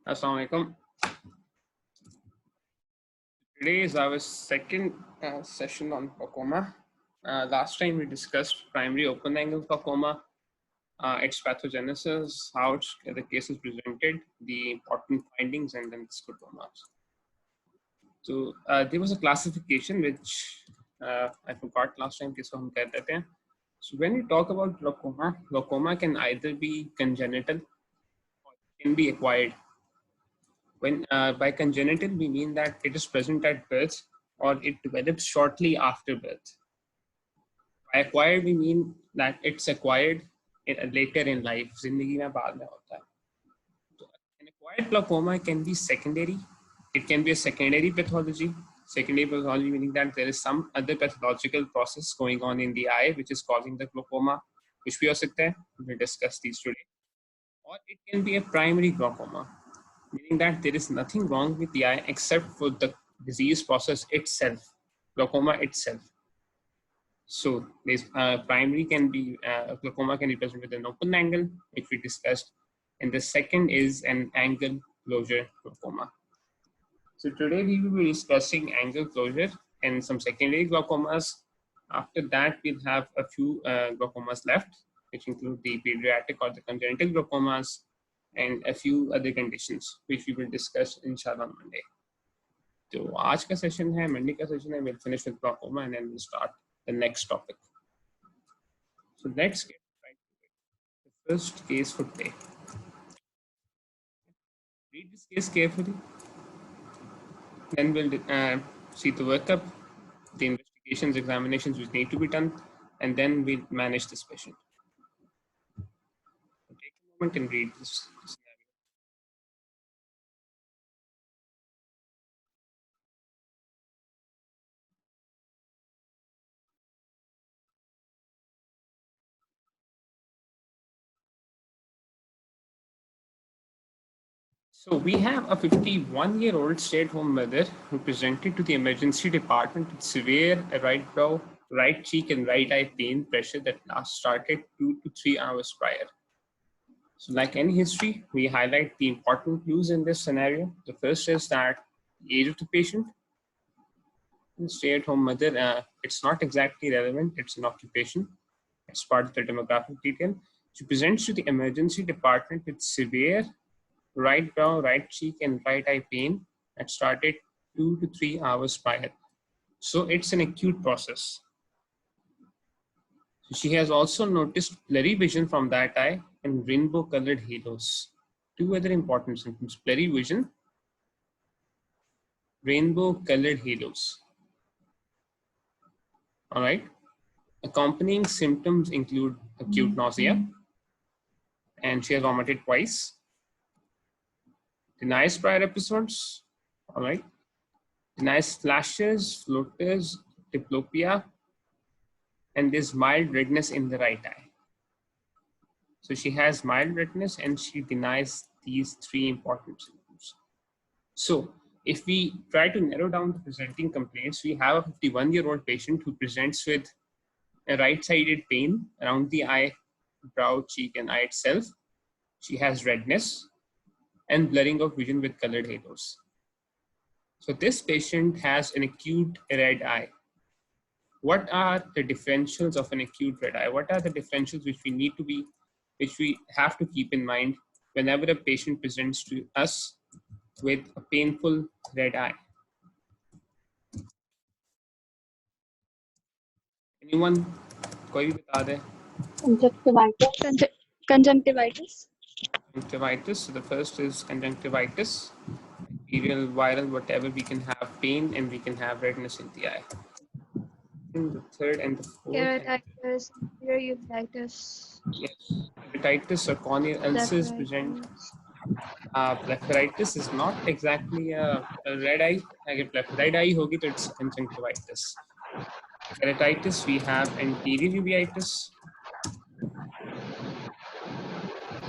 Assalamualaikum. Today is our second session on glaucoma. Last time we discussed primary open-angle glaucoma, its pathogenesis, how the case is presented, the important findings, and then the scotomas. So there was a classification which I forgot last time. So when we talk about glaucoma, glaucoma can either be congenital or can be acquired. When by congenital, we mean that it is present at birth or it develops shortly after birth. By acquired, we mean that it's acquired later in life. जिंदगी में बाद में होता है. So, an acquired glaucoma can be secondary. It can be a secondary pathology. Secondary pathology meaning that there is some other pathological process going on in the eye which is causing the glaucoma, which we will discuss these today. Or it can be a primary glaucoma, meaning that there is nothing wrong with the eye except for the disease process itself, glaucoma itself. So this primary can be glaucoma can be present with an open angle, which we discussed, and the second is an angle closure glaucoma. So today we will be discussing angle closure and some secondary glaucomas. After that, we'll have a few glaucomas left, which include the pediatric or the congenital glaucomas, and a few other conditions which we will discuss inshallah on Monday. तो आज का session है, Monday का session है. We'll finish with glaucoma and then we'll start the next topic. So let's get right to it. The first case for today. Read this case carefully. Then we'll see the workup, the investigations, examinations which need to be done, and then we'll manage this patient. So take a moment and read this scenario. So we have a 51-year-old stay-at-home mother who presented to the emergency department with severe right brow, right cheek, and right eye pain pressure that last started 2 to 3 hours prior. So like any history, we highlight the important clues in this scenario. The first is that the age of the patient. The stay-at-home mother, it's not exactly relevant. It's an occupation. It's part of the demographic detail. She presents to the emergency department with severe right brow, right cheek, and right eye pain that started 2 to 3 hours prior. So it's an acute process. So she has also noticed blurry vision from that eye and rainbow colored halos. Two other important symptoms: blurry vision, rainbow colored halos. All right. Accompanying symptoms include acute nausea, and she has vomited twice. Denies prior episodes. All right. Denies flashes, floaters, diplopia, and there's mild redness in the right eye. So she has mild redness and she denies these three important symptoms. So if we try to narrow down the presenting complaints, we have a 51-year-old patient who presents with a right-sided pain around the eye, brow, cheek, and eye itself. She has redness and blurring of vision with colored halos. So this patient has an acute red eye. What are the differentials of an acute red eye? What are the differentials which we have to keep in mind whenever a patient presents to us with a painful red eye? Anyone? कोई भी बता दे? Conjunctivitis. Conjunctivitis. So the first is conjunctivitis. Bacterial, viral, whatever, we can have pain and we can have redness in the eye. And the third and the fourth. Keratitis, uveitis. Yes. Hepatitis or corneal ulcers present. Blepharitis is not exactly a red eye. If red eye hogi, तो it's conjunctivitis. Keratitis, we have anterior uveitis.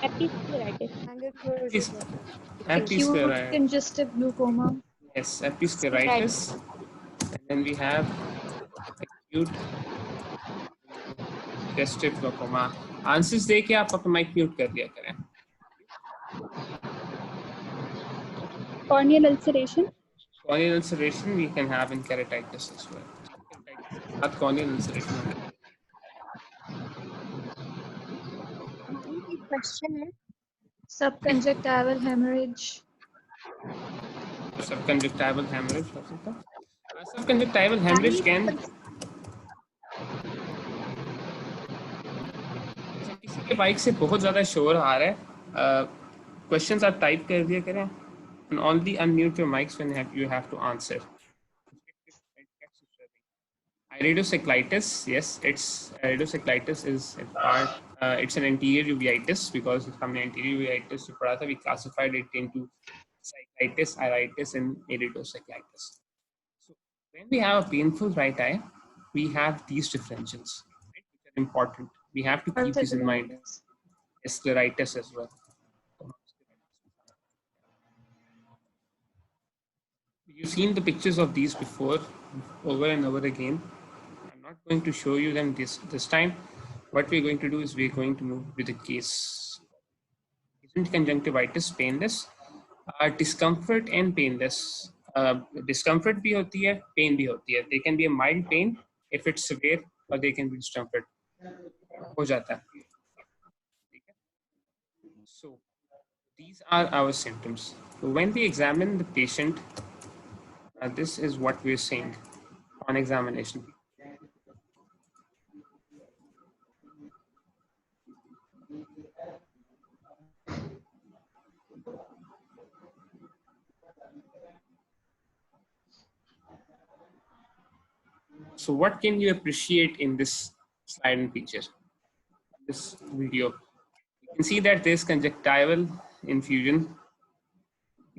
Episcleritis. Episcleritis. Congestive glaucoma. Yes, episcleritis. And then we have acute congestive glaucoma. Answers दे के आप अपना mic mute कर दिया करें. Corneal ulceration. Corneal ulceration we can have in keratitis as well. Not corneal ulceration only. The question is subconjunctival hemorrhage. Subconjunctival hemorrhage हो सकता है. Subconjunctival hemorrhage can किसी के बाइक से बहुत ज़्यादा शोर आ रहा है. Questions आप टाइप कर दिया करें and only unmute your mics when you have to answer. Iridocyclitis, yes, iridocyclitis is in part, it's an anterior uveitis because हमने anterior uveitis जो पढ़ा था, we classified it into cyclitis, iritis, and iridocyclitis. So when we have a painful right eye, we have these differentials, right, which are important. We have to keep this in mind. Scleritis as well. You've seen the pictures of these before, over and over again. I'm not going to show you them this time. What we're going to do is we're going to move with the case. Isn't conjunctivitis painless? Discomfort and painless. Discomfort भी होती है, pain भी होती है. They can be a mild pain if it's severe, or they can be discomfort. हो जाता है. So these are our symptoms. When we examine the patient, this is what we're saying on examination. So what can you appreciate in this slide and picture, this video? You can see that there's conjunctival infusion.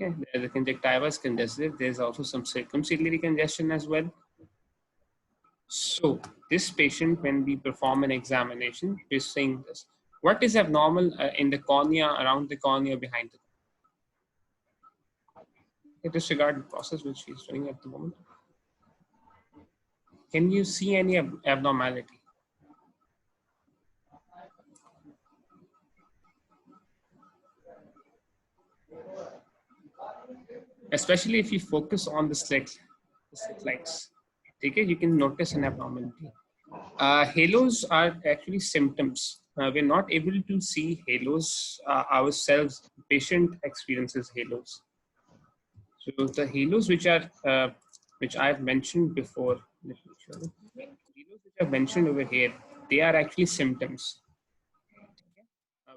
Okay, the conjunctiva is congested. There's also some circumciliary congestion as well. So this patient, when we perform an examination, we're saying this. What is abnormal in the cornea, around the cornea, behind the cornea? Disregard the process which he's doing at the moment. Can you see any abnormality? Especially if you focus on the slit lights, okay, you can notice an abnormality. Halos are actually symptoms. We're not able to see halos ourselves. The patient experiences halos. So the halos which I've mentioned before, let me show you. Halos which I've mentioned over here, they are actually symptoms.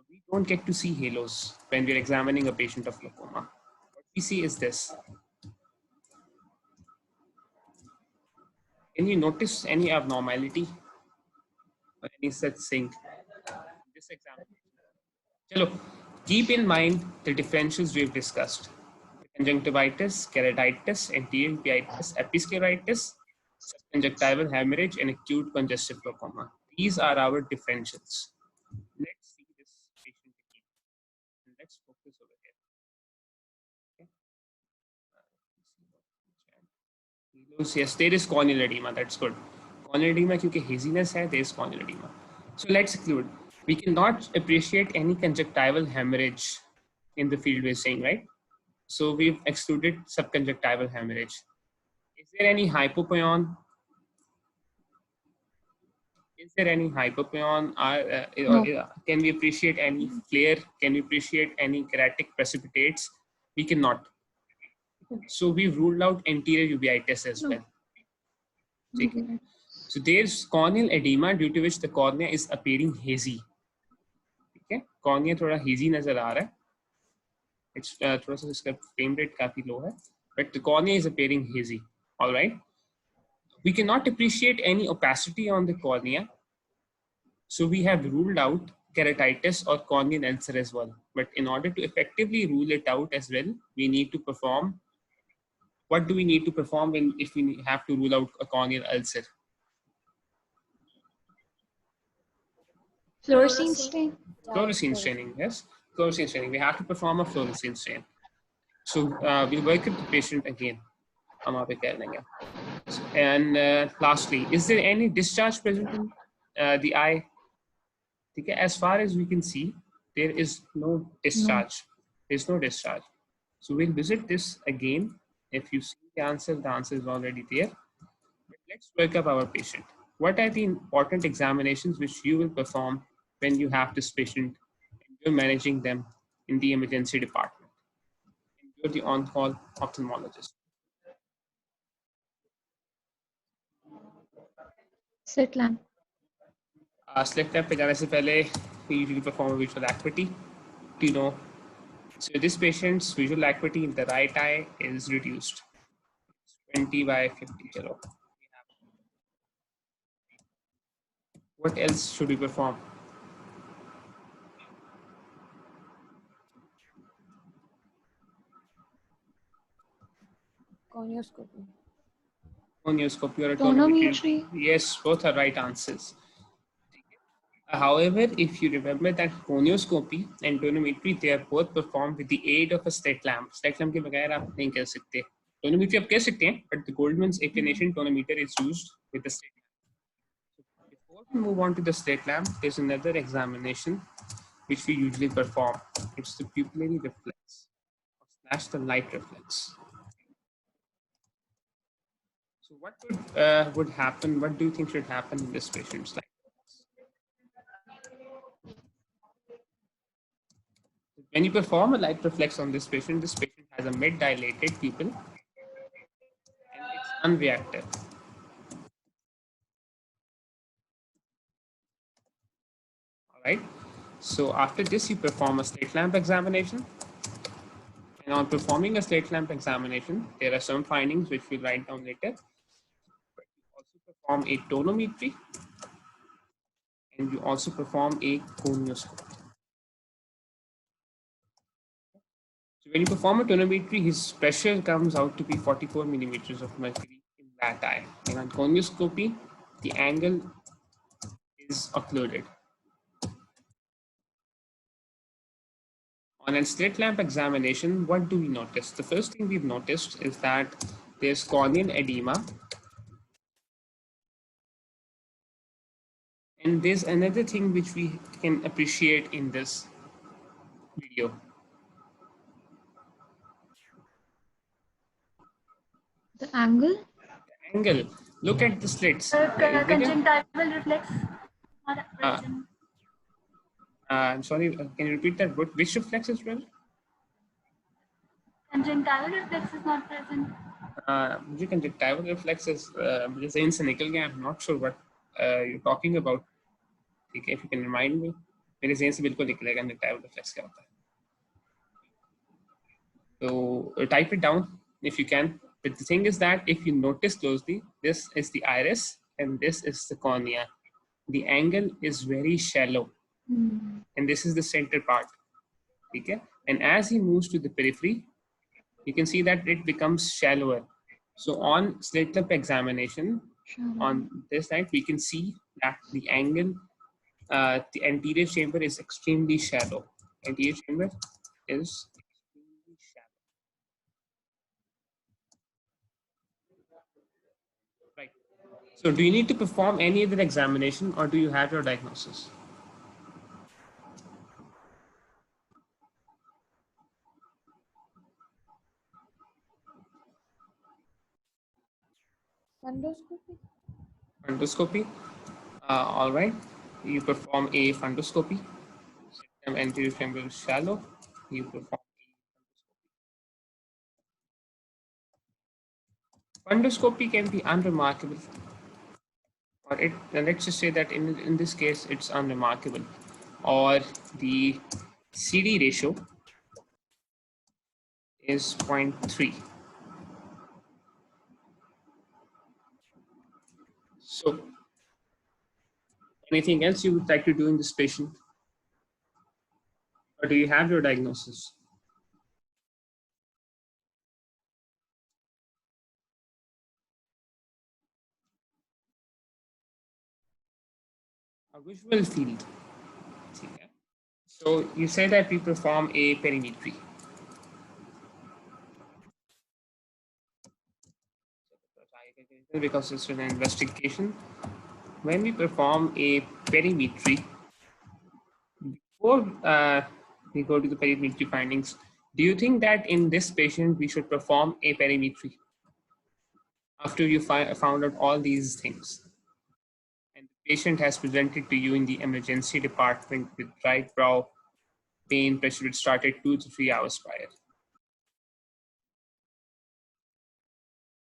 We don't get to see halos when we're examining a patient of glaucoma. What we see is this. Can you notice any abnormality or any such thing in this examination? Chalo, keep in mind the differentials we've discussed. Conjunctivitis, keratitis, anterior uveitis, episcleritis, subconjunctival hemorrhage, and acute congestive glaucoma. These are our differentials. Let's see this patient again. Let's focus over here. Okay. Yes, there is corneal edema. That's good. Corneal edema, because haziness hai, there is corneal edema. So let's conclude. We cannot appreciate any conjunctival hemorrhage in the field we're saying, right? So we've excluded subconjunctival hemorrhage. Is there any hypopion? Is there any hypopion? No. Can we appreciate any flare? Can we appreciate any keratic precipitates? We cannot. So we've ruled out anterior uveitis as well. Okay. So there's corneal edema due to which the cornea is appearing hazy. Okay, cornea थोड़ा hazy नजर आ रहा है. It's थोड़ा सा इसका frame rate काफी low है, but the cornea is appearing hazy. All right. We cannot appreciate any opacity on the cornea, so we have ruled out keratitis or corneal ulcer as well. But in order to effectively rule it out as well, we need to perform. What do we need to perform if we have to rule out a corneal ulcer? Fluorescein stain. Fluorescein staining, yes. Fluorescein staining. We have to perform a fluorescein stain. So we'll work with the patient again. And lastly, is there any discharge present in the eye? As far as we can see, there is no discharge. There's no discharge. So we'll visit this again. If you see the answer is already there. But let's work up our patient. What are the important examinations which you will perform when you have this patient and you're managing them in the emergency department? And you're the on-call ophthalmologist. Slit lamp. Slit lamp पे जाने से पहले we usually perform a visual acuity. Do you know? So this patient's visual acuity in the right eye is reduced. 20 by 50 kilo. What else should we perform? Conioscopy. Conioscopy or a Tonometry. Yes, both are right answers. However, if you remember that conioscopy and tonometry, they are both performed with the aid of a slit lamp. Slit lamp के बगैर आप नहीं कर सकते. Tonometry आप कह सकते हैं, but the Goldman's inclination tonometer is used with the slit lamp. Before we move on to the slit lamp, there's another examination which we usually perform. It's the pupillary reflex / the light reflex. So what would happen? What do you think should happen in this patient's life? When you perform a light reflex on this patient has a mid-dilated pupil and it's unreactive. All right. So after this, you perform a slit lamp examination. And on performing a slit lamp examination, there are some findings which we'll write down later. But you also perform a tonometry and you also perform a conioscopy. So when you perform a tonometry, his pressure comes out to be 44 millimeters of mercury in that eye. And on conioscopy, the angle is occluded. On a slit lamp examination, what do we notice? The first thing we've noticed is that there's corneal edema. And there's another thing which we can appreciate in this video. The angle. The angle. Look at the slits. Conjunctival reflex are present. I'm sorry, can you repeat that? Which reflex is present? Conjunctival reflex is not present. मुझे conjunctival reflexes मुझे ज़हन से निकल गया. I'm not sure what you're talking about. ठीक है, if you can remind me. मेरे ज़हन से बिल्कुल निकल गया conjunctival reflex क्या होता है. So type it down if you can. But the thing is that if you notice closely, this is the iris and this is the cornea. The angle is very shallow, and this is the center part. Okay? And as he moves to the periphery, you can see that it becomes shallower. So on slit lamp examination, on this side, we can see that the angle, the anterior chamber is extremely shallow. Anterior chamber is extremely shallow. Right. So do you need to perform any other examination or do you have your diagnosis? Fundoscopy. Fundoscopy. All right. You perform a fundoscopy. Septum anterior chamber is shallow. You perform a fundoscopy can be unremarkable. Or let's just say that in this case, it's unremarkable. Or the CD ratio is 0.3. So anything else you would like to do in this patient? Or do you have your diagnosis? A visual field. So you say that we perform a perimetry. Because it's an investigation. When we perform a perimetry, before we go to the perimetry findings, Do you think that in this patient we should perform a perimetry after you found out all these things? And the patient has presented to you in the emergency department with right brow pain, pressure which started 2 to 3 hours prior.